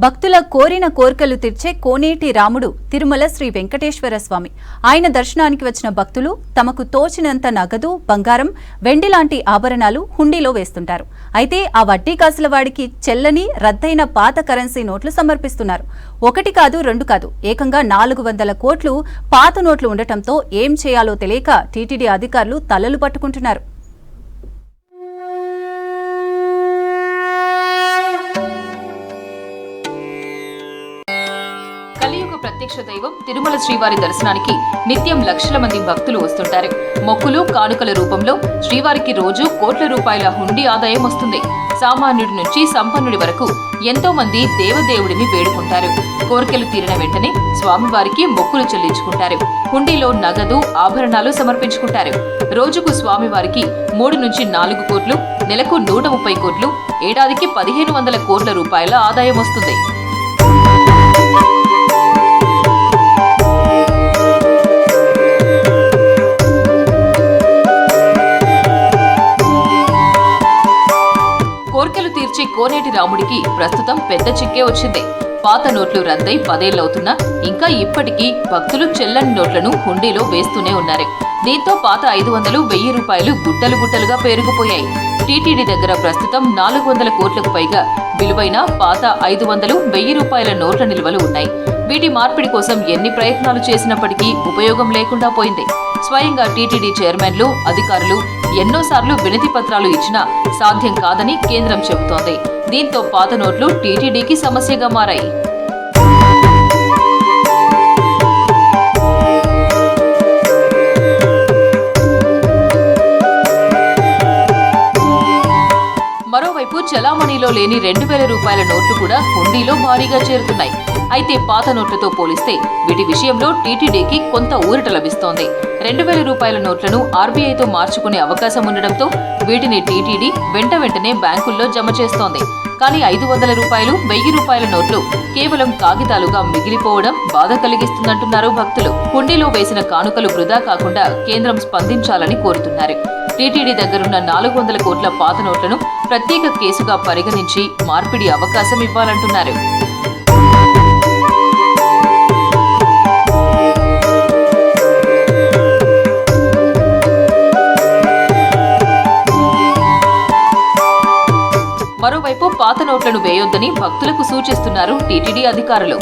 భక్తుల కోరిన కోర్కెలు తీర్చే కోనేటి రాముడు తిరుమల శ్రీ వెంకటేశ్వర స్వామి. ఆయన దర్శనానికి వచ్చిన భక్తులు తమకు తోచినంత నగదు, బంగారం, వెండి లాంటి ఆభరణాలు హుండీలో వేస్తుంటారు. అయితే ఆ వడ్డీ కాసుల వాడికి చెల్లని, రద్దయిన పాత కరెన్సీ నోట్లు సమర్పిస్తున్నారు. ఒకటి కాదు, రెండు కాదు, ఏకంగా 400 కోట్లు పాత నోట్లు ఉండటంతో ఏం చేయాలో తెలియక టీటీడీ అధికారులు తలలు పట్టుకుంటున్నారు. కలియుగ ప్రత్యక్ష దైవం తిరుమల శ్రీవారి దర్శనానికి నిత్యం లక్షల మంది భక్తులు వస్తుంటారు. మొక్కులు, కానుకల రూపంలో శ్రీవారికి రోజు కోట్ల రూపాయల హుండీ ఆదాయం వస్తుంది. సామాన్యుడి నుంచి సంపన్నుడి వరకు ఎంతో మంది దేవదేవుడిని వేడుకుంటారు. కోరికలు తీరిన వెంటనే స్వామివారికి మొక్కులు చెల్లించుకుంటారు. హుండీలో నగదు, ఆభరణాలు సమర్పించుకుంటారు. రోజుకు స్వామివారికి 3 నుంచి 4 కోట్లు, నెలకు 130 కోట్లు, ఏడాదికి 1500 కోట్ల రూపాయల ఆదాయం వస్తుంది. కోర్కెలు తీర్చే కోనేటి రాముడికి ప్రస్తుతం పెద్ద చిక్కే వచ్చింది. పాత నోట్లు రద్దై 10 ఏళ్లవుతున్నా ఇంకా ఇప్పటికీ భక్తులు చెల్లని నోట్లను హుండీలో వేస్తూనే ఉన్నారు. దీంతో పాత 500, 1000 రూపాయలు గుట్టలు గుట్టలుగా పేరుకుపోయాయి. టీటీడీ దగ్గర ప్రస్తుతం 400 కోట్లకు పైగా విలువైన పాత 500, 1000 రూపాయల నోట్ల నిల్వలు ఉన్నాయి. వీటి మార్పిడి కోసం ఎన్ని ప్రయత్నాలు చేసినప్పటికీ ఉపయోగం లేకుండా పోయింది. స్వయంగా టీటీడీ చైర్మన్లు, అధికారులు ఎన్నోసార్లు వినతి పత్రాలు ఇచ్చినా సాధ్యం కాదని కేంద్రం చెబుతోంది. దీంతో పాత నోట్లు టీటీడీకి సమస్యగా మారాయి. మరోవైపు చలామణిలో లేని 2000 రూపాయల నోట్లు కూడా హుండీలో భారీగా చేరుతున్నాయి. అయితే పాత నోట్లతో పోలిస్తే వీటి విషయంలో టీటీడీకి కొంత ఊరట లభిస్తోంది. 2000 రూపాయల నోట్లను ఆర్బీఐతో మార్చుకునే అవకాశం ఉండడంతో వీటిని టీటీడీ వెంటనే బ్యాంకుల్లో జమ చేస్తోంది. కానీ 500 రూపాయలు, 1000 రూపాయల నోట్లు కేవలం కాగితాలుగా మిగిలిపోవడం బాధ కలిగిస్తుందంటున్నారు భక్తులు. హుండీలో వేసిన కానుకలు వృధా కాకుండా కేంద్రం స్పందించాలని కోరుతున్నారు. టీటీడీ దగ్గరున్న 400 కోట్ల పాత నోట్లను ప్రత్యేక కేసుగా పరిగణించి మార్పిడి అవకాశం ఇవ్వాలంటున్నారు. మరోవైపు పాత నోట్లను వేయొద్దని భక్తులకు సూచిస్తున్నారు టీటీడీ అధికారులు.